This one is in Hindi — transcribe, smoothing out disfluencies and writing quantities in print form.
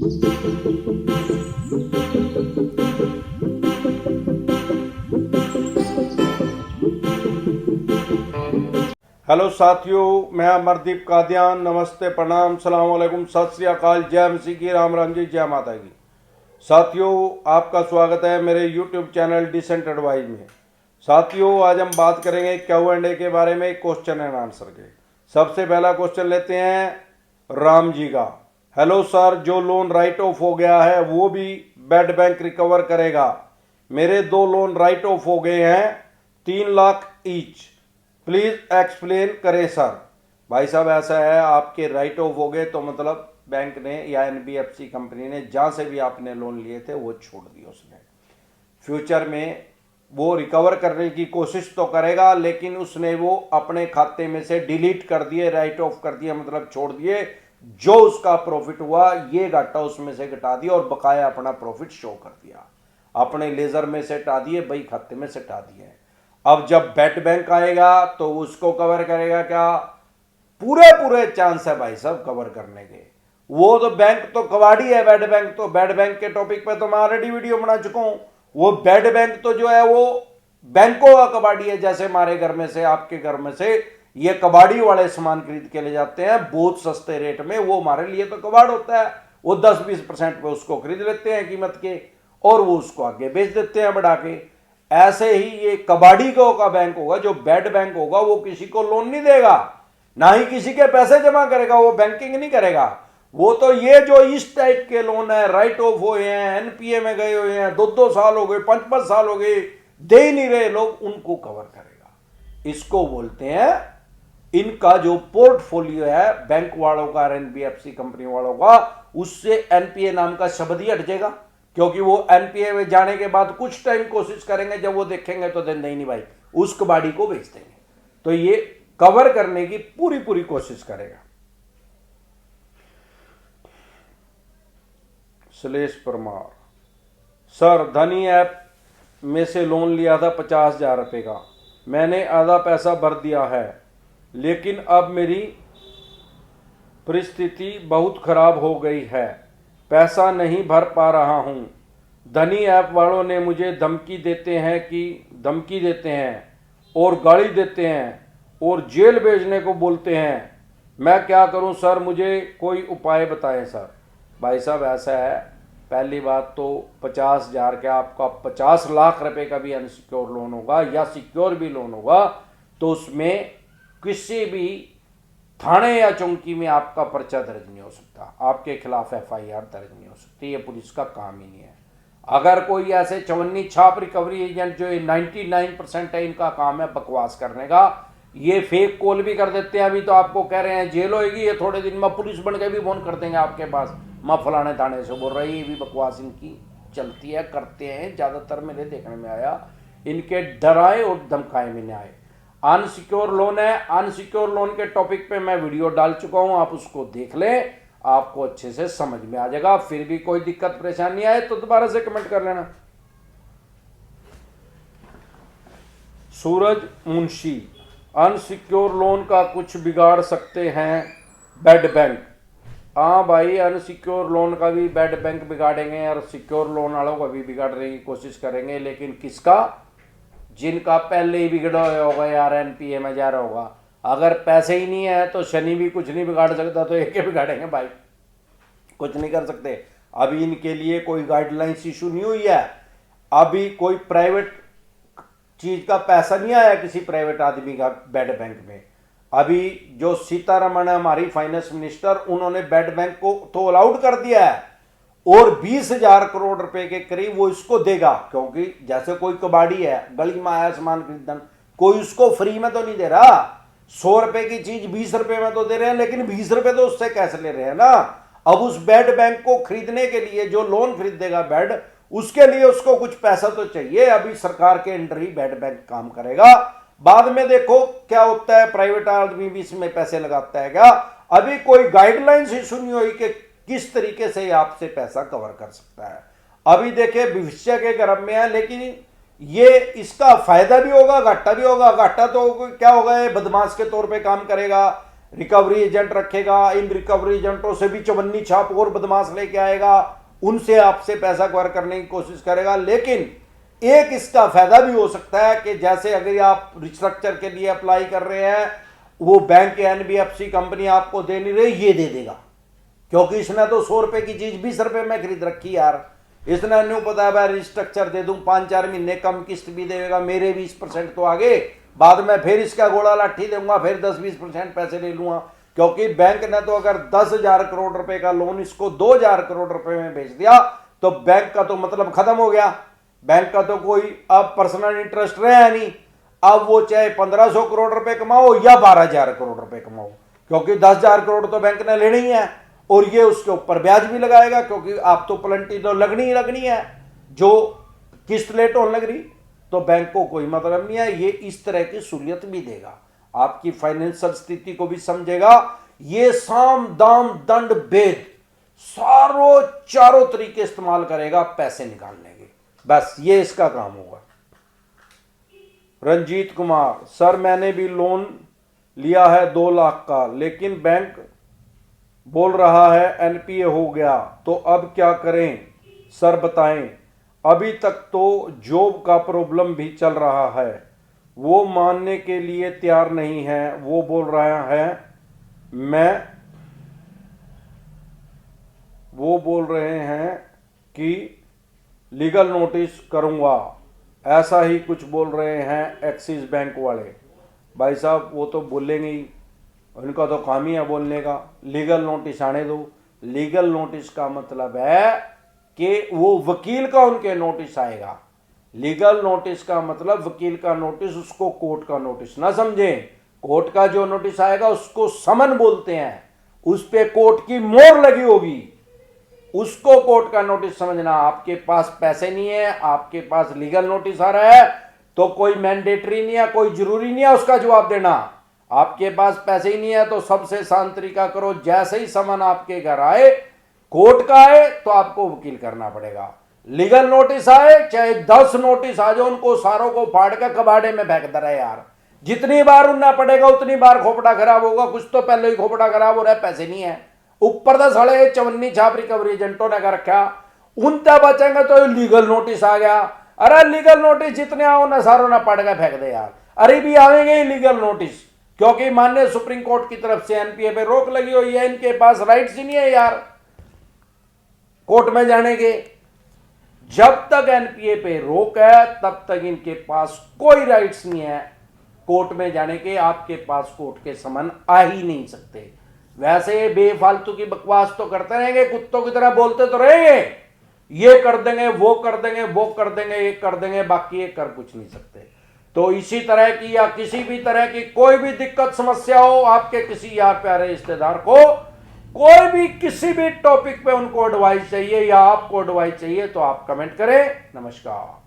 हेलो साथियों, मैं अमरदीप कादियान। नमस्ते, प्रणाम, सलाम वालेकुम, सत श्री अकाल, जय मसीह की, राम राम जी, जय माता की। साथियों, आपका स्वागत है मेरे यूट्यूब चैनल डिसेंट एडवाइज में। साथियों, आज हम बात करेंगे Q&A के बारे में, क्वेश्चन एंड आंसर के। सबसे पहला क्वेश्चन लेते हैं राम जी का। हेलो सर, जो लोन राइट ऑफ हो गया है वो भी बेड बैंक रिकवर करेगा? मेरे 2 लोन राइट ऑफ हो गए हैं, 3 लाख ईच, प्लीज एक्सप्लेन करें सर। भाई साहब, ऐसा है, आपके राइट ऑफ हो गए तो मतलब बैंक ने या NBFC कंपनी ने जहां से भी आपने लोन लिए थे वो छोड़ दिए। उसने फ्यूचर में वो रिकवर करने की कोशिश तो करेगा, लेकिन उसने वो अपने खाते में से डिलीट कर दिए, राइट ऑफ कर दिए, मतलब छोड़ दिए। जो उसका प्रॉफिट हुआ ये घाटा उसमें से घटा दिया और बकाया अपना प्रॉफिट शो कर दिया, अपने लेजर में से हटा दिए, बही खाते में से हटा दिए। अब जब बेड बैंक आएगा तो उसको कवर करेगा क्या? पूरे पूरे चांस है भाई साहब कवर करने के। वो तो बैंक तो कबाड़ी है, बेड बैंक तो। बेड बैंक के टॉपिक पे तो मैं ऑलरेडी वीडियो बना चुका हूं। वो बेड बैंक तो जो है वो बैंकों का कबाड़ी है। जैसे हमारे घर में से, आपके घर में से ये कबाड़ी वाले सामान खरीद के ले जाते हैं बहुत सस्ते रेट में, वो हमारे लिए तो कबाड़ होता है। वो 10-20% पे उसको खरीद लेते हैं कीमत के, और वो उसको आगे बेच देते हैं बढ़ा के। ऐसे ही ये कबाड़ी का बैंक होगा। जो बेड बैंक होगा वो किसी को लोन नहीं देगा, ना ही किसी के पैसे जमा करेगा, वो बैंकिंग नहीं करेगा। वो तो ये जो इस टाइप के लोन है, राइट ऑफ हुए हैं, NPA में गए हुए हैं, 2-2 साल हो गए, 5-5 साल हो गए, दे ही नहीं रहे लोग, उनको कवर करेगा। इसको बोलते हैं, इनका जो पोर्टफोलियो है बैंक वालों का, NBFC कंपनी वालों का, उससे NPA नाम का शब्द ही हट जाएगा। क्योंकि वो NPA में जाने के बाद कुछ टाइम कोशिश करेंगे, जब वो देखेंगे तो दिन नहीं भाई, उस कबाड़ी को बेच देंगे। तो ये कवर करने की पूरी पूरी कोशिश करेगा। सुलेश परमार, सर धनी ऐप में से लोन लिया था 50,000 रुपये का, मैंने आधा पैसा भर दिया है, लेकिन अब मेरी परिस्थिति बहुत खराब हो गई है, पैसा नहीं भर पा रहा हूँ। धनी ऐप वालों ने मुझे धमकी देते हैं और गाली देते हैं और जेल भेजने को बोलते हैं। मैं क्या करूं सर, मुझे कोई उपाय बताएं सर। भाई साहब, ऐसा है, पहली बात तो 50,000 का आपका 50 लाख रुपए का भी अनसिक्योर लोन होगा या सिक्योर भी लोन होगा, तो उसमें किसी भी थाने या चौकी में आपका पर्चा दर्ज नहीं हो सकता, आपके खिलाफ FIR दर्ज नहीं हो सकती। ये पुलिस का काम ही नहीं है। अगर कोई ऐसे चवन्नी छाप रिकवरी एजेंट जो 99% है, इनका काम है बकवास करने का, ये फेक कॉल भी कर देते हैं। अभी तो आपको कह रहे हैं जेल होगी, ये थोड़े दिन में पुलिस बन के भी फोन कर देंगे आपके पास, माँ फलाने थाने से बोल रही है। ये भी बकवास इनकी चलती है, करते हैं, ज़्यादातर मेरे देखने में आया। इनके डराए और धमकाए में आए। अनसिक्योर लोन है, अनसिक्योर लोन के टॉपिक पे मैं वीडियो डाल चुका हूं, आप उसको देख लें, आपको अच्छे से समझ में आ जाएगा। फिर भी कोई दिक्कत परेशानी आए तो दोबारा से कमेंट कर लेना। सूरज मुंशी, अनसिक्योर लोन का कुछ बिगाड़ सकते हैं बेड बैंक? हाँ भाई, अनसिक्योर लोन का भी बेड बैंक बिगाड़ेंगे और सिक्योर लोन वालों का भी बिगाड़ने की कोशिश करेंगे, लेकिन किसका? जिनका पहले ही बिगड़ा हुआ होगा यार, NPA में जा रहा होगा। अगर पैसे ही नहीं है तो शनि भी कुछ नहीं बिगाड़ सकता, तो एक ही बिगाड़ेंगे भाई, कुछ नहीं कर सकते। अभी इनके लिए कोई गाइडलाइंस इशू नहीं हुई है, अभी कोई प्राइवेट चीज का पैसा नहीं आया किसी प्राइवेट आदमी का बेड बैंक में। अभी जो सीतारमण है हमारी फाइनेंस मिनिस्टर, उन्होंने बेड बैंक को तो अलाउड कर दिया है, और 20,000 करोड़ रुपए के करीब वो इसको देगा। क्योंकि जैसे कोई कबाड़ी है, गली में आया सामान खरीदन, कोई उसको फ्री में तो नहीं दे रहा। 100 रुपए की चीज 20 रुपए में तो दे रहे हैं, लेकिन 20 रुपए तो उससे कैसे ले रहे हैं ना। अब उस बेड बैंक को खरीदने के लिए, जो लोन खरीदेगा बेड, उसके लिए उसको कुछ पैसा तो चाहिए। अभी सरकार के अंडर ही बेड बैंक काम करेगा, बाद में देखो क्या होता है, प्राइवेट आदमी भी इसमें पैसे लगाता है क्या। अभी कोई गाइडलाइंस इशू नहीं हुई कि किस तरीके से आपसे पैसा कवर कर सकता है। अभी देखिए, भविष्य के गर्भ में है, लेकिन ये इसका फायदा भी होगा, घाटा भी होगा। घाटा तो क्या होगा, ये बदमाश के तौर पे काम करेगा, रिकवरी एजेंट रखेगा, इन रिकवरी एजेंटों से भी चवन्नी छाप और बदमाश लेके आएगा, उनसे आपसे पैसा कवर करने की कोशिश करेगा। लेकिन एक इसका फायदा भी हो सकता है कि जैसे अगर आप रिस्ट्रक्चर के लिए अप्लाई कर रहे हैं, वो बैंक या एनबीएफसी कंपनी आपको दे नहीं रही, ये दे देगा, क्योंकि इसने तो 100 रुपए की चीज 20 रुपए में खरीद रखी यार। इसने न्यू पता है भाई रिस्ट्रक्चर दे दूं, 5-4 महीने कम किस्त भी देगा, मेरे 20% तो आगे, बाद में फिर इसका घोड़ा लाठी दूंगा, फिर 10-20% पैसे ले लूंगा। क्योंकि बैंक ने तो अगर 10,000 करोड़ रुपए का लोन इसको 2,000 करोड़ रुपए में बेच दिया तो बैंक का तो मतलब खत्म हो गया। बैंक का तो कोई अब पर्सनल इंटरेस्ट रहा नहीं। अब वो चाहे 1,500 करोड़ रुपए कमाओ या 12,000 करोड़ रुपए कमाओ, क्योंकि 10,000 करोड़ तो बैंक ने लेनी ही है, और ये उसके ऊपर ब्याज भी लगाएगा, क्योंकि आप तो प्लेंटी तो लगनी ही लगनी है, जो किस्त लेट होने लग रही, तो बैंक को कोई मतलब नहीं है। ये इस तरह की सहूलियत भी देगा, आपकी फाइनेंशियल स्थिति को भी समझेगा। ये साम दाम दंड भेद चारों तरीके इस्तेमाल करेगा पैसे निकालने के, बस ये इसका काम होगा। रंजीत कुमार, सर मैंने भी लोन लिया है 2 लाख का, लेकिन बैंक बोल रहा है एनपीए हो गया, तो अब क्या करें सर बताएं। अभी तक तो जॉब का प्रॉब्लम भी चल रहा है, वो मानने के लिए तैयार नहीं है। वो बोल रहा है वो बोल रहे हैं कि लीगल नोटिस करूंगा, ऐसा ही कुछ बोल रहे हैं एक्सिस बैंक वाले। भाई साहब वो तो बोलेंगे ही, उनका तो काम ही है बोलने का। लीगल नोटिस आने दो। लीगल नोटिस का मतलब है कि वो वकील का उनके नोटिस आएगा। लीगल नोटिस का मतलब वकील का नोटिस, उसको कोर्ट का नोटिस ना समझें। कोर्ट का जो नोटिस आएगा उसको समन बोलते हैं, उस पे कोर्ट की मोहर लगी होगी, उसको कोर्ट का नोटिस समझना। आपके पास पैसे नहीं है, आपके पास लीगल नोटिस आ रहा है, तो कोई मैंडेटरी नहीं है, कोई जरूरी नहीं है उसका जवाब देना। आपके पास पैसे ही नहीं है तो सबसे आसान तरीका करो, जैसे ही समन आपके घर आए, कोर्ट का आए, तो आपको वकील करना पड़ेगा। लीगल नोटिस आए चाहे 10 नोटिस आ जाए, उनको सारों को फाड़ कर कबाड़े में फेंक दे यार। जितनी बार उनना पड़ेगा उतनी बार खोपड़ा खराब होगा। कुछ तो पहले ही खोपड़ा खराब हो रहा है, पैसे नहीं है, ऊपर तो साले चवन्नी छाप रिकवरी एजेंटों ने कर रखा। उनसे बचेंगे तो लीगल नोटिस आ गया। अरे लीगल नोटिस जितने आओ ना सारों ना पड़ के फेंक दे यार। अरे भी आएंगे ही लीगल नोटिस, क्योंकि माननीय सुप्रीम कोर्ट की तरफ से एनपीए पे रोक लगी हुई है। इनके पास राइट्स ही नहीं है यार कोर्ट में जाने के। जब तक एनपीए पे रोक है तब तक इनके पास कोई राइट्स नहीं है कोर्ट में जाने के। आपके पास कोर्ट के समन आ ही नहीं सकते। वैसे बेफालतू की बकवास तो करते रहेंगे, कुत्तों की तरह बोलते तो रहेंगे, ये कर देंगे, वो कर देंगे, वो कर देंगे, ये कर देंगे, बाकी ये कर कुछ नहीं सकते। तो इसी तरह की या किसी भी तरह की कोई भी दिक्कत समस्या हो, आपके किसी यार प्यारे रिश्तेदार को कोई भी किसी भी टॉपिक पे उनको एडवाइस चाहिए या आपको एडवाइस चाहिए, तो आप कमेंट करें। नमस्कार।